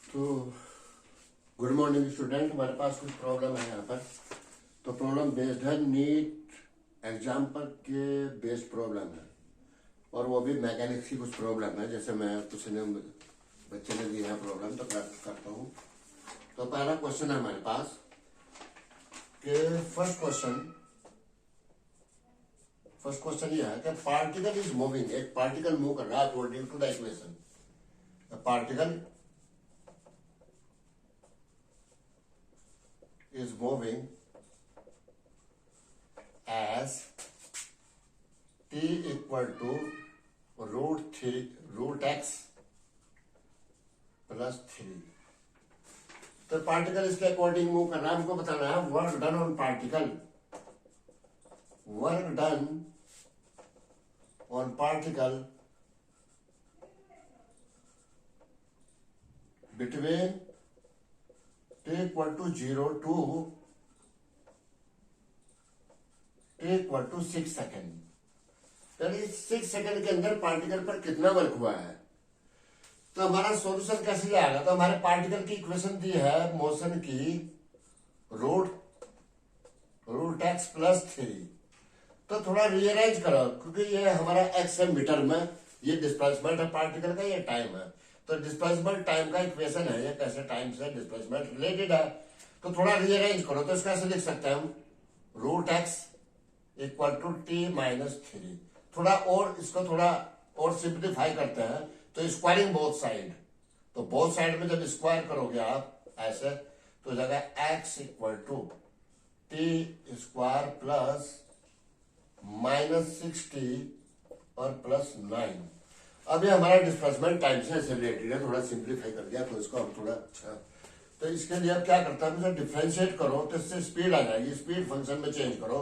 तो good morning student, हमारे पास कुछ प्रॉब्लम है यहाँ पर। तो प्रॉब्लम बेस्ड है नीट एग्जाम्पल के बेस्ड प्रॉब्लम है, और वो भी मैकेनिक्स की कुछ प्रॉब्लम है। जैसे मैं कुछ ने बच्चे ने दिया है प्रॉब्लम, तो करता हूँ। तो पहला क्वेश्चन है हमारे पास कि फर्स्ट क्वेश्चन ये है कि पार्टिकल इज मूविंग। एक पार्टिकल मूव कर रहा है according to the equation. Particle is moving as t equal to root x plus 3। तो पार्टिकल इसके अकॉर्डिंग मूव करना है। हमको बताना है work done on particle. Work done on particle between t equal to 0 to t equal to 6 second. यानी 6 second के अंदर पार्टिकल पर कितना वर्क हुआ है। तो हमारा सॉल्यूशन कैसे जाएगा? तो हमारे पार्टिकल की इक्वेशन दी है मोशन की रूट एक्स प्लस 3। तो थोड़ा रियराइज करो, क्योंकि ये हमारा एक्स है मीटर में, ये डिस्प्लेसमेंट है पार्टिकल का, ये टाइम है। तो डिस्प्लेसमेंट टाइम का इक्वेशन है ये, कैसे टाइम से डिस्प्लेसमेंट रिलेटेड है। तो थोड़ा रिअरेंज करो, तो इसका ऐसे लिख सकते हैं हम root x equal to t minus 3। थोड़ा और इसको थोड़ा और सिंप्लीफाई करते हैं, तो स्क्वायरिंग बोथ साइड। तो बोथ साइड में जब स्क्वायर करोगे आप ऐसे, तो जगह x equal to t square plus -60 और प्लस 9। अब ये हमारा डिस्प्लेसमेंट टाइम से रिलेटेड है। थोड़ा सिंप्लीफाई कर दिया, तो इसको हम थोड़ा अच्छा। तो इसके लिए अब क्या करता है, डिफरेंशिएट करो तो इससे स्पीड आ जाएगी। स्पीड फंक्शन में चेंज करो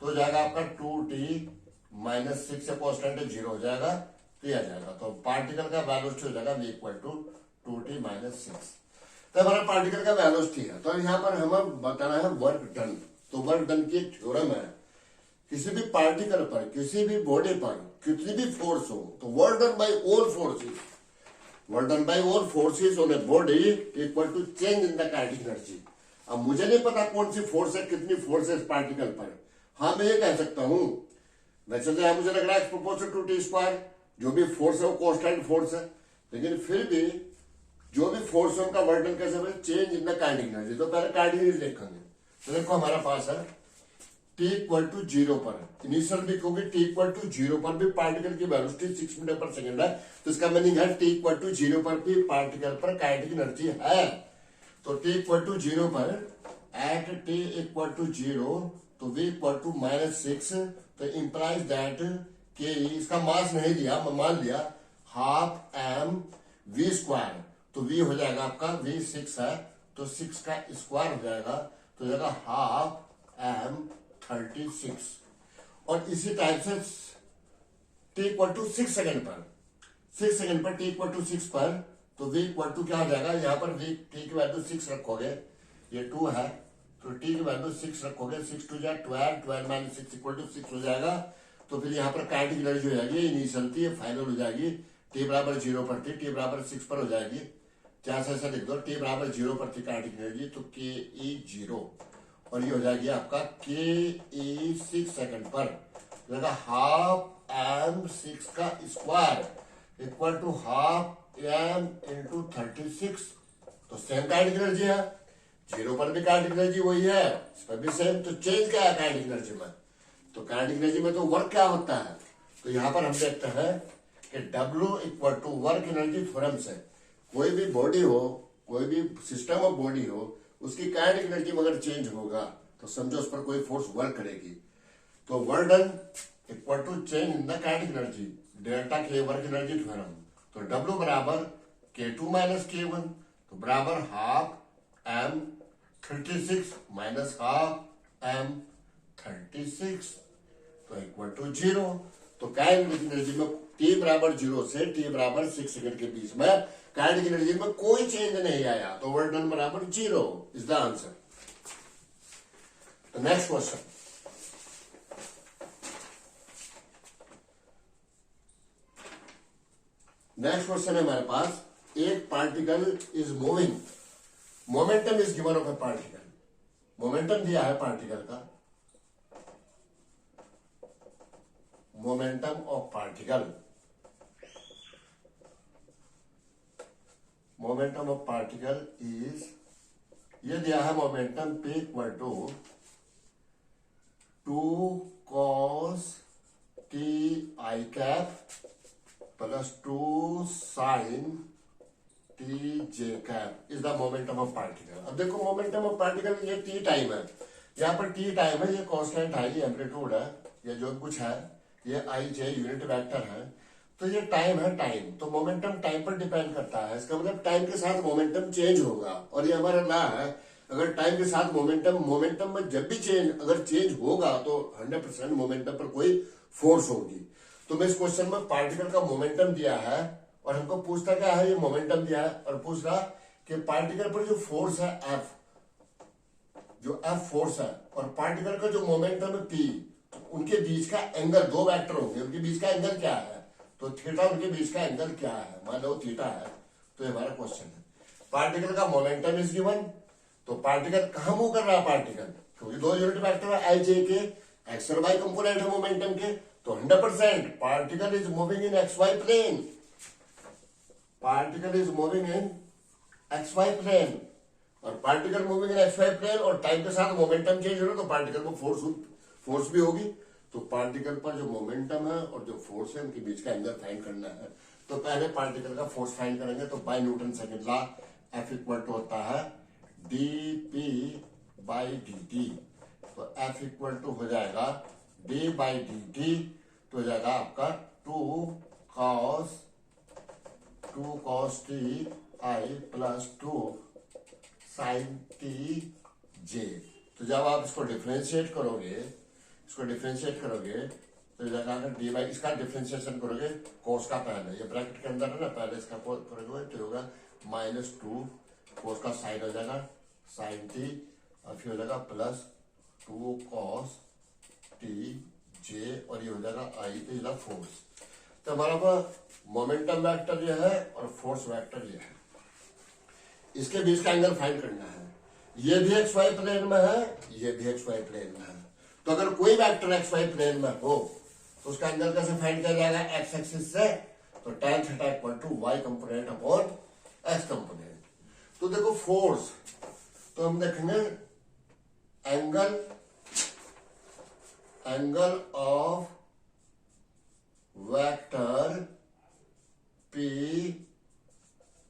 तो हो जाएगा आपका 2t माइनस 6 से कॉन्स्टेंट 0 हो जाएगा, तो ये आ जाएगा। तो पार्टिकल का वेलोसिटी हो जाएगा v equal to 2t minus 6। तो हमारा पार्टिकल का वेलोसिटी है। तो यहाँ पर हमें बताना है वर्क डन। तो वर्क डन की एक थ्योरम है, किसी भी पार्टिकल पर, किसी भी बॉडी पर कितनी भी फोर्स हो, तो work done by all forces on a body equal to change in the kinetic energy. अब मुझे नहीं पता कौन सी फोर्स है, कितनी फोर्स है इस पार्टिकल पर। हाँ, मैं ये कह सकता हूं, वैसे तो मुझे लग रहा है प्रोपोर्शनल टू टी स्क्वायर, जो भी फोर्स है वो कांस्टेंट फोर्स है, लेकिन फिर भी जो भी फोर्स है उनका वर्क डन कैसे बने, change in the kinetic energy. तो पहले काइनेटिक एनर्जी देखेंगे। तो देखो हमारा पास है t इक्वल टू 0 पर, इनिशियल भी क्योंकि t इक्वल टू 0 पर भी पार्टिकल की वेलोसिटी 6 मीटर पर सेकेंड है। तो इसका मीनिंग है t इक्वल टू 0 पर भी पार्टिकल पर काइनेटिक एनर्जी है। तो t इक्वल टू 0 पर एट t इक्वल टू 0, तो v इक्वल टू -6। तो इंप्लाइज दैट के इसका मास नहीं दिया, मान लिया हाफ m v स्क्वायर। तो v हो जाएगा आपका v 6 है, तो 6 का स्क्वायर हो जाएगा, तो जाएगा हाफ m 36। और इसी टाइप से t इक्वल टू 6 सेकेंड पर, 6 सेकेंड पर t इक्वल टू 6 पर, तो v इक्वल टू क्या हो जाएगा, यहाँ पर v t की वैल्यू 6 रखोगे, ये 2 है, तो t की वैल्यू 6 रखोगे, 6 टू जा 12, 12 माइनस 6 इक्वल टू 6 हो जाएगा। तो फिर यहाँ पर काइनेटिक एनर्जी हो जाएगी, इनिशियल थी, ये फाइनल हो जाएगी। t बराबर 0 पर थी, t बराबर 6 पर हो जाएगी। जैसे ऐसा लिख दो, t बराबर 0 पर थी काइनेटिक एनर्जी, तो के ई 0, और ये हो जाएगी आपका के ई 6 सेकेंड पर, हाफ m 6 का square equal to half m into 36। तो सेम काइनेटिक एनर्जी है, 0 पर भी काइनेटिक एनर्जी वही है, इस पर भी सेम। तो चेंज क्या है काइनेटिक एनर्जी में? तो काइनेटिक एनर्जी में तो वर्क क्या होता है, तो यहां पर हम देखते हैं कि W equal to work energy theorem से कोई भी बॉडी हो, कोई भी सिस्टम ऑफ बॉडी हो, उसकी काइनेटिक एनर्जी अगर चेंज होगा तो समझो उस पर कोई फोर्स वर्क करेगी। तो work done equal to change in the kinetic energy, delta के वर्क एनर्जी थ्योरम। तो W बराबर K2 माइनस K1, तो बराबर half m 36 minus half m 36, तो इक्वल टू 0। तो काइनेटिक एनर्जी में t बराबर 0 से t बराबर 6 सेकेंड के बीच में काइनेटिक एनर्जी में कोई चेंज नहीं आया, तो वर्क डन बराबर 0 इज द आंसर। तो नेक्स्ट क्वेश्चन, नेक्स्ट क्वेश्चन है हमारे पास एक particle is moving, momentum is given of a particle, momentum दिया है पार्टिकल का, momentum of particle, momentum of particle is, ये दिया है momentum p equal to 2 cos t I cap plus 2 sin t j cap is the momentum of particle. अब देखो momentum of particle, ये t time है, यहाँ पर t टाइम है, ये कांस्टेंट है, ये एम्पलीट्यूड है, ये जो कुछ है, ये i j यूनिट वेक्टर है, तो ये टाइम है, टाइम, तो मोमेंटम टाइम पर डिपेंड करता है, इसका मतलब टाइम के साथ मोमेंटम चेंज होगा, और ये हमारा लॉ है, अगर टाइम के साथ मोमेंटम में जब भी अगर चेंज होगा तो 100% मोमेंटम पर कोई फोर्स होगी। तो मैं इस क्वेश्चन में पार्टिकल का मोमेंटम दिया है और हमको पूछता क्या है, ये मोमेंटम दिया है और पूछ रहा कि पार्टिकल पर जो फोर्स है एफ, जो एफ फोर्स है और पार्टिकल का जो मोमेंटम है पी, उनके बीच का एंगल, दो वेक्टर होंगे, उनके बीच का एंगल क्या है, तो थीटा उनके बीच का एंगल क्या है, मान लो थीटा है, तो ये हमारा क्वेश्चन है। पार्टिकल का मोमेंटम इज गिवन, तो पार्टिकल कहां मूव कर रहा है पार्टिकल, क्योंकि दो यूनिट वेक्टर है आई जे के, एक्स और वाई कंपोनेंट है मोमेंटम के, तो 100% particle is moving in X Y plane, particle is moving in X Y plane, और particle moving in X Y plane और टाइम के साथ मोमेंटम चेंज हो रहा, तो पार्टिकल में फोर्स भी होगी, तो पार्टिकल पर जो मोमेंटम है और जो फोर्स है उनके बीच का एंगल फाइंड करना है। तो पहले पार्टिकल का फोर्स फाइंड करेंगे, तो by Newton second law F equal to होता है dp बाई dt, तो f इक्वल टू हो जाएगा d बाई dt, तो हो जाएगा आपका 2 cos t I plus 2 sin t j। तो जब आप इसको डिफ्रेंशिएट करोगे, तो जाएगा डी बाई, इसका डिफ्रेंशिएशन करोगे कोस का पहले, ये ब्रैकेट के अंदर है ना, पहले इसका करोगे तो होगा -2 कोस का साइन हो जाएगा साइन टी, और फिर हो जाएगा प्लस 2 cos t j, और ये हो जाएगा आई इज द फोर्स। तो हमारा मोमेंटम वेक्टर ये है और फोर्स वेक्टर ये है, इसके बीच का एंगल फाइंड करना है, ये भी एक्स वाई प्लेन में है, ये भी एक्स वाई प्लेन में है, तो अगर कोई वेक्टर एक्स वाई प्लेन में हो तो उसका एंगल कैसे फाइंड किया जाएगा, एक्स एक्सिस से, तो tan theta equal to Y component upon X component. तो देखो फोर्स, तो हम देखेंगे angle of vector P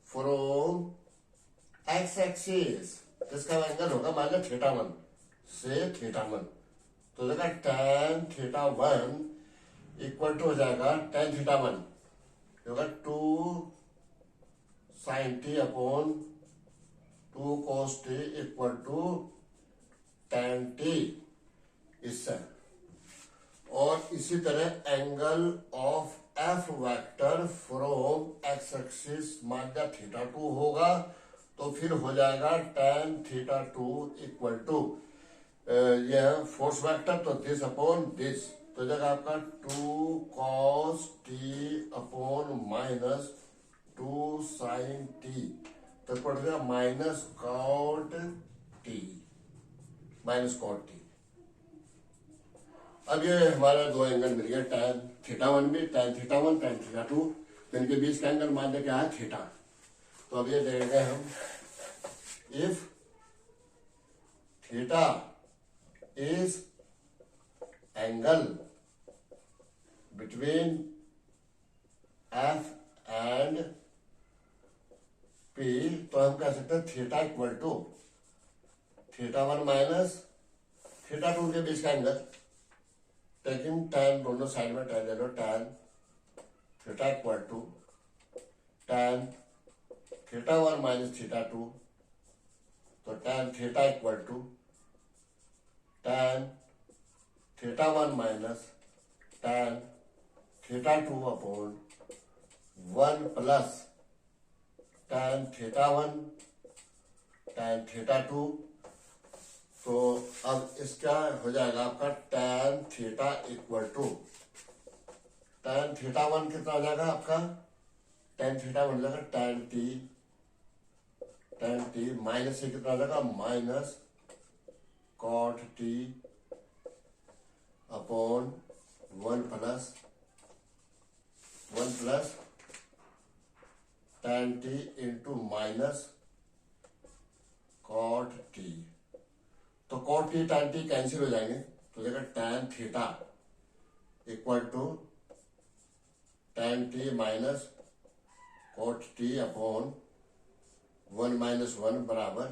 from X axis, इसका एंगल होगा मान लो θ1 से θ1, तो देखा tan θ1 इक्वल टू हो जाएगा tan θ1 होगा 2 sin t upon 2 cos t equal to tan t, इससे, और इसी तरह angle of F vector from X axis मान लिया θ2 होगा, तो फिर हो जाएगा tan θ2 इक्वल टू यह फोर्स वेक्टर, तो दिस अपॉन दिस, तो जगह आपका 2 cos t upon -2 sin t, तो पड़ गया -cot t। अब ये हमारा दो एंगल मिल गया, tan θ1 भी, tan θ1 tan θ2, तो इनके बीच का एंगल मान लिया क्या है थीटा। तो अब ये देंगे हम, if theta is angle between F and P, तो हम कह सकते हैं थीटा इक्वल टू θ1 माइनस θ2 के बीच का एंगल, टेकिंग tan दोनों साइड में tan ले लो, tan theta equal to tan θ1 minus θ2, तो tan theta equal to tan θ1 minus tan θ2 upon 1 plus tan θ1 tan θ2। तो अब इसका हो जाएगा आपका tan theta equal to tan θ1 कितना हो जाएगा आपका tan थीटा बन जाएगा tan t माइनस से कितना आ जाएगा minus cot t upon 1 plus tan t into minus cot t। तो cot t tan t cancel हो जाएंगे, तो देखा tan theta equal to tan t minus cot t upon 1 minus 1 बराबर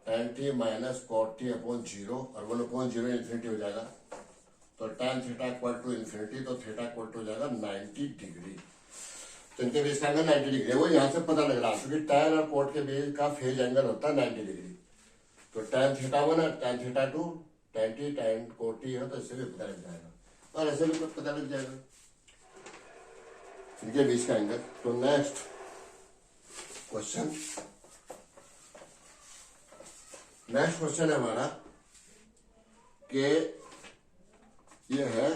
tan t minus cot t upon 0, और 1 upon 0 infinity हो जाएगा। तो tan theta equal to infinity, तो थीटा इक्वल टू हो जाएगा 90 डिग्री। तो इनके बीच का एंगल 90 डिग्री है, वो यहाँ से पता लग रहा है क्योंकि tan और cot के बीच का फेज एंगल होता है 90 डिग्री। तो tan थीटा 1 और tan theta 2 tan t tan cot t है, तो इससे भी पता लग जाएगा और ऐसे भी पता लग जाएगा इनके बीच का एंगल। तो नेक्स्ट क्वेश्चन है हमारा कि ये है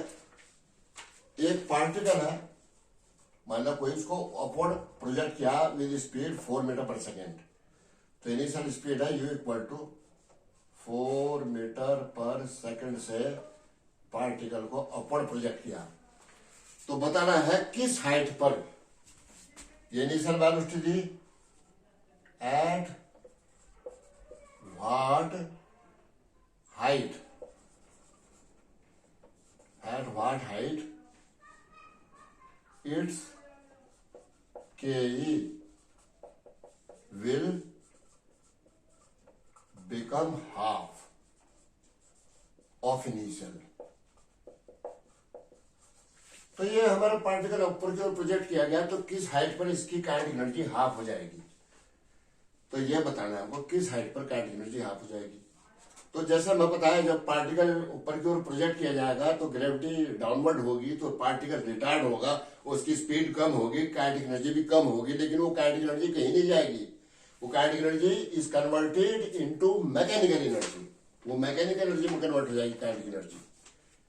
एक पार्टिकल है, मान लो कोई इसको अपवर्ड प्रोजेक्ट किया विद स्पीड 4 मीटर पर सेकेंड। तो इनिशियल स्पीड है u इक्वल टू 4 मीटर पर सेकेंड से पार्टिकल को अपवर्ड प्रोजेक्ट किया। तो बताना है किस हाइट पर ये initial velocity the, at what height it's ke will become half of initial। तो ये हमारा पार्टिकल ऊपर की ओर प्रोजेक्ट किया गया, तो किस हाइट पर इसकी काइनेटिक एनर्जी हाफ हो जाएगी। तो ये बताना है हमको किस हाइट पर काइनेटिक एनर्जी हाफ हो जाएगी। तो जैसा मैं बताया, जब पार्टिकल ऊपर की ओर प्रोजेक्ट किया जाएगा तो ग्रेविटी डाउनवर्ड होगी, तो पार्टिकल रिटार्ड होगा, उसकी स्पीड कम होगी, काइनेटिक एनर्जी भी कम होगी, लेकिन वो काइनेटिक एनर्जी कहीं नहीं जाएगी। वो kinetic energy is converted into mechanical energy, वो मैकेनिकल एनर्जी में कन्वर्ट हो जाएगी काइनेटिक एनर्जी,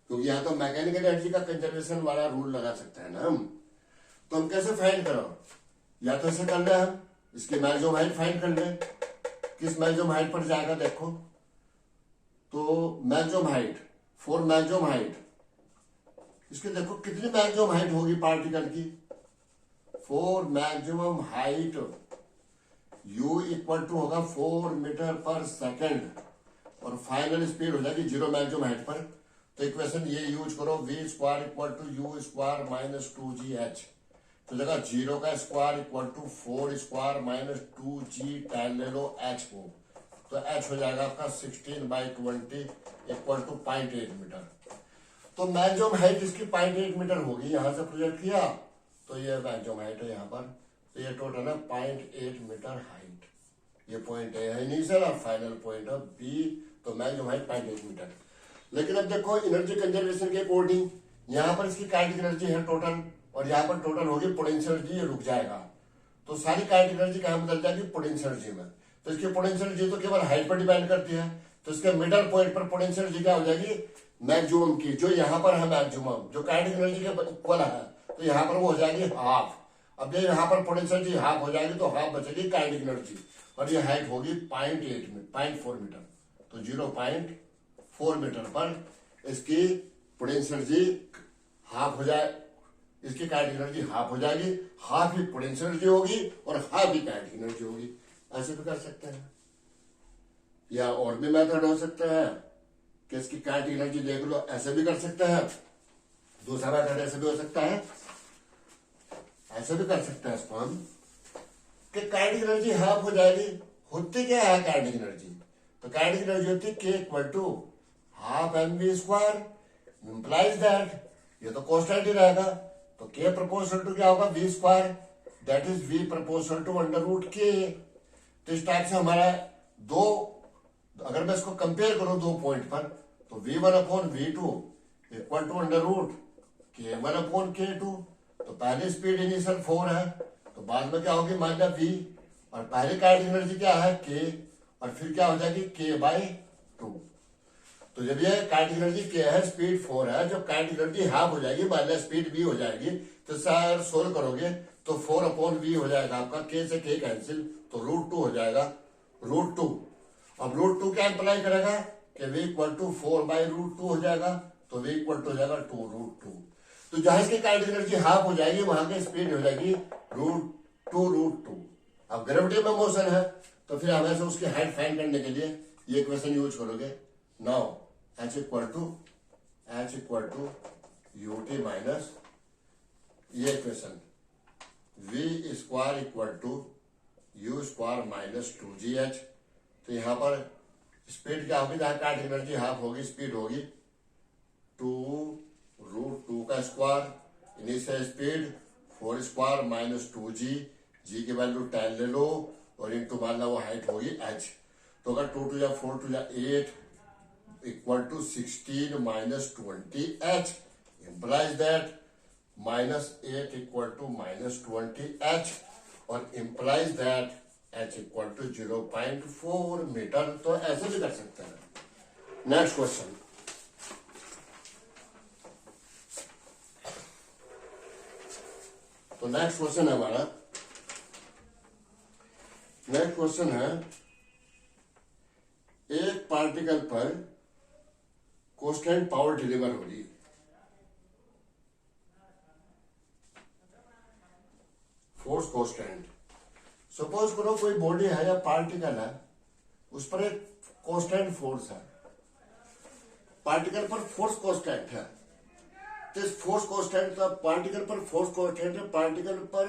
क्योंकि यहाँ तो मैकेनिकल एनर्जी का कंजर्वेशन वाला रूल लगा सकते हैं ना हम। तो हम कैसे फाइंड करो, या तो ऐसे कर ले हम इसकी मैक्सिमम हाइट फाइंड कर ले, किस मैक्सिमम हाइट पर जाएगा देखो। तो maximum height, for maximum height इसके देखो कितनी मैक्सिमम हाइट होगी पार्टिकल की। For maximum height u equal to होगा 4 मीटर पर सेकेंड, और फाइनल स्पीड हो जाएगी 0 मैक्सिमम हाइट पर। तो इक्वेशन ये यूज करो, v square equal to U square minus 2gh। तो जगह 0 का square equal to 4 square minus 2g tan ले लो h को, तो h हो जाएगा आपका 16/20 इक्वल टू 0.8 मीटर। तो मैक्सिमम हाइट इसकी 0.8 मीटर होगी, यहां से प्रोजेक्ट किया तो ये मैक्सिमम हाइट है यहाँ पर। तो ये टोटल है 0.8 मीटर हाइट। ये पॉइंट ए है इनिशियल और फाइनल पॉइंट है बी, तो मैक्सिमम हाइट 0.8 मीटर। लेकिन अब देखो एनर्जी कंजर्वेशन के अकॉर्डिंग यहाँ पर इसकी काइनेटिक एनर्जी है टोटल, और यहाँ पर टोटल होगी पोटेंशियल एनर्जी, ये रुक जाएगा। तो सारी काइनेटिक एनर्जी कहाँ बदल जाएगी, पोटेंशियल एनर्जी में। तो इसकी पोटेंशियल एनर्जी तो केवल हाइट पर डिपेंड करती है, तो इसके मिडल पॉइंट पर पोटेंशियल एनर्जी क्या हो जाएगी, मैक्सिमम की, जो यहाँ पर है मैक्सिमम, जो काइनेटिक एनर्जी के इक्वल है, तो यहाँ पर वो हो जाएगी हाफ। अब ये यहाँ पर पोटेंशियल एनर्जी हाफ हो जाएगी, तो हाफ बचेगी काइनेटिक एनर्जी, और ये हाइट होगी 0.4 मीटर। तो 0.4 मीटर पर इसकी पोटेंशियल एनर्जी हाफ हो जाए, इसकी काइनेटिक एनर्जी हाफ हो जाएगी, हाफ ही पोटेंशियल एनर्जी होगी और हाफ ही काइनेटिक एनर्जी होगी। ऐसे भी कर सकते हैं, या और भी मेथड हो सकता है कि इसकी काइनेटिक एनर्जी देख लो, ऐसे भी कर सकते हैं। दूसरा मेथड ऐसे भी हो सकता है, ऐसे भी कर सकते हैं इसको हम कि काइनेटिक एनर्जी हाफ हो जाएगी। होती क्या है काइनेटिक एनर्जी, तो काइनेटिक एनर्जी होती है k equal to half mv square, implies that ये तो कांस्टेंट ही रहेगा, तो k प्रोपोर्शनल टू क्या होगा v square, that is v proportional to under root k। तो इस टाइप से हमारा दो, अगर मैं इसको कंपेयर करूं दो पॉइंट पर, तो v1 upon v2 equal to under root k1 upon k2। तो पहली स्पीड इनिशियल 4 है, तो बाद में क्या होगी माइनस v, और पहली काइनेटिक एनर्जी क्या है k, और फिर क्या हो जाएगी k/2। तो जब ये काइनेटिक एनर्जी k है, स्पीड 4 है, जब काइनेटिक एनर्जी हाफ हो जाएगी माइनस स्पीड v हो जाएगी, तो सर सोल्व करोगे तो 4/v हो जाएगा आपका, k से k कैंसिल, तो √2 हो जाएगा, √2। अब √2 क्या इंप्लाई करेगा कि v इक्वल टू 4/√2 हो जाएगा, तो v इक्वल टू हो जाएगा 2√2। तो जहां इसकी काइनेटिक एनर्जी हाफ हो जाएगी वहां की स्पीड हो जाएगी √2। अब ग्रेविटी में मोशन है तो फिर हमेशा उसकी हाइट फाइंड करने के लिए ये इक्वेशन यूज करोगे। Now h equal to ut minus ये equation v square equal to u square minus 2gh। तो यहां पर स्पीड क्या होगी, जहां काइनेटिक एनर्जी हाफ होगी, स्पीड होगी 2√2 का square, initial speed 4 square minus 2g, g की वैल्यू 10 ले लो और इनटू मान लो वो हाइट होगी h। तो अगर 2 2 4 2 8 equal to 16 minus 20h, implies that -8 equal to -20h, और implies that h equal to 0.4 metre. तो ऐसे भी कर सकते हैं। नेक्स्ट क्वेश्चन, तो नेक्स्ट क्वेश्चन है हमारा, नेक्स्ट क्वेश्चन है एक पार्टिकल पर कांस्टेंट पावर डिलीवर हो रही है, फोर्स कांस्टेंट। सपोज करो कोई बॉडी है या पार्टिकल है, उस पर एक कांस्टेंट फोर्स है, पार्टिकल पर फोर्स कांस्टेंट है। तो इस फोर्स कांस्टेंट का पार्टिकल पर फोर्स कांस्टेंट है, पार्टिकल पर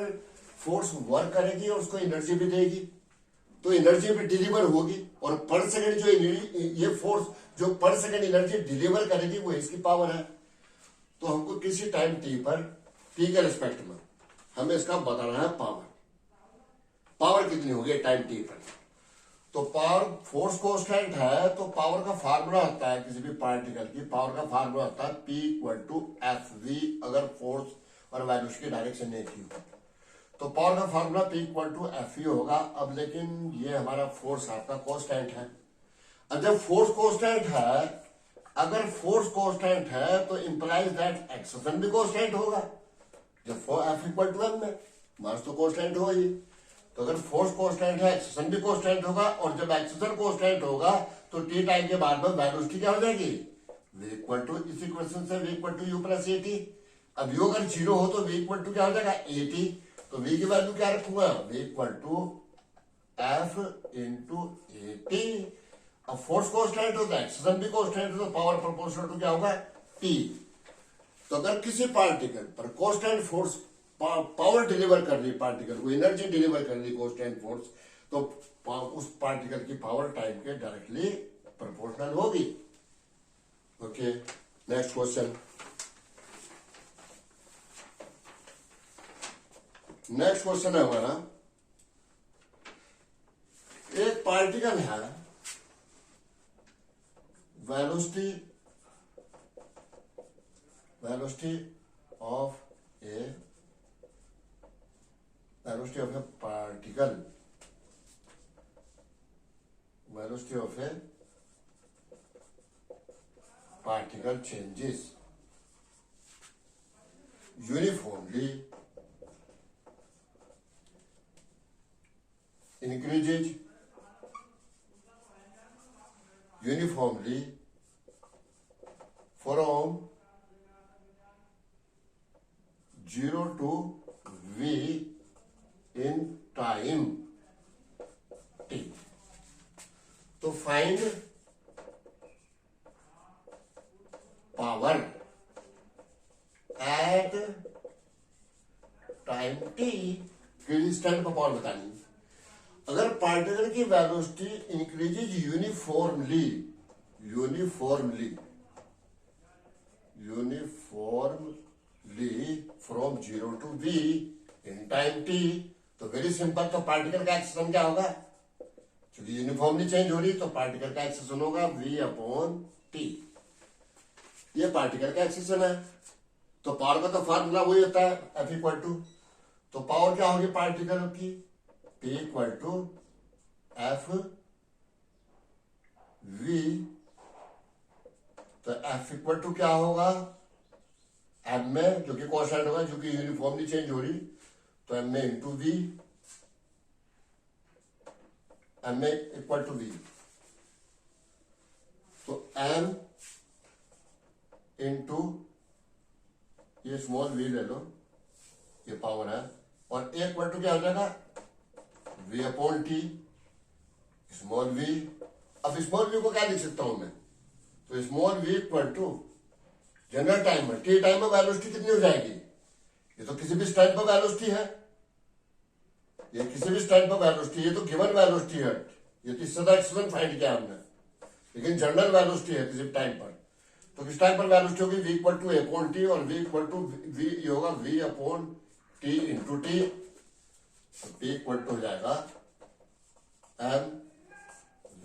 फोर्स वर्क करेगी और उसको एनर्जी भी देगी, तो एनर्जी भी डिलीवर होगी, और पर सेकंड जो ये फोर्स जो पर सेकंड एनर्जी डिलीवर करेगी वो इसकी पावर है। तो हमको किसी टाइम टी पर, टी के रिस्पेक्ट में हमें इसका बताना है पावर, पावर कितनी होगी टाइम टी पर। तो पावर फोर्स कांस्टेंट है, तो पावर का फार्मूला होता है किसी भी पार्टिकल की, पावर का फार्मूला होता है P इक्वल टू FV, अगर फोर्स और वेलोसिटी की डायरेक्शन एक ही हो। तो पावर का formula P equal to FV होगा। अब लेकिन ये हमारा फोर्स आपका कांस्टेंट है। अब जब फोर्स कांस्टेंट है, अगर फोर्स कांस्टेंट है तो इंप्लाइज दैट एक्सेशन भी कांस्टेंट होगा। जब F इक्वल टू M में मास तो कांस्टेंट हो ही, तो अगर फोर्स कांस्टेंट है एक्सेशन भी कांस्टेंट होगा, और जब एक्सेशन कांस्टेंट होगा तो टी टाइम के बाद में वेलोसिटी क्या हो जाएगी, v इक्वल टू, इस इक्वेशन से v equal to u plus at। अब u अगर 0 हो तो v इक्वल टू क्या हो जाएगा at। तो v की वैल्यू क्या रखूंगा, v equal to f into at। अब फोर्स कांस्टेंट हो तो एक्सेशन भी कांस्टेंट हो, तो पावर प्रोपोर्शनल टू क्या होगा, t। तो अगर किसी पार्टिकल पर कांस्टेंट फोर्स पावर डिलीवर कर रही, पार्टिकल को एनर्जी डिलीवर कर रही कांस्टेंट फोर्स, तो उस पार्टिकल की पावर टाइम के डायरेक्टली प्रोपोर्शनल होगी। Okay, next question, next question है हमारा, एक पार्टिकल है, velocity of a particle, velocity of a particle changes uniformly, increases uniformly from 0 to v in time t। तो find power at time T के instant पर power बतानी। अगर particle की velocity increases uniformly from 0 to v in time t, तो very simple, तो particle का acceleration क्या होगा, क्योंकि यूनिफॉर्मली चेंज हो रही तो पार्टिकल का एक्सेशन होगा v अपॉन टी। ये पार्टिकल का एक्सेशन है। तो पावर का तो फार्मूला वही होता है F इक्वल टू, तो पावर क्या होगी पार्टिकल की, P equal to F V। तो F इक्वल टू क्या होगा, M में, जो कि कांस्टेंट होगा, जो कि यूनिफॉर्मली चेंज हो रही, तो M A into V, M A equal to V, तो एम इंटू ये स्मॉल वी ले लो, ये पावर है, और ए इक्वल टू क्या हो जाएगा, V upon T small V. अब स्मॉल वी को क्या लिख सकता हूं मैं, तो small V equal to general time में टी टाइम में वेलोसिटी कितनी हो जाएगी, ये तो किसी भी स्टैंड पर वेलोसिटी है, ये किसी भी स्टैंड पर वेलोसिटी, ये तो गिवन वेलोसिटी है, ये तो इससे एक्सीलरेशन फाइंड किया हमने, लेकिन जनरल वेलोसिटी है किसी टाइम पर, तो किस टाइम पर वेलोसिटी होगी, V equal to A upon T, और वी इक्वल टू वी ये होगा V upon T into T, तो पी इक्वल टू हो जाएगा M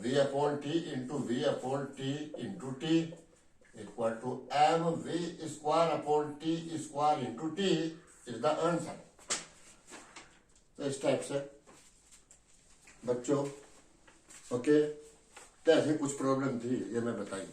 V upon T into V upon T into T equal to M V square upon T square into T is the answer. तो इस type से बच्चों, okay, तो ऐसी कुछ प्रॉब्लम थी, ये मैं बताई।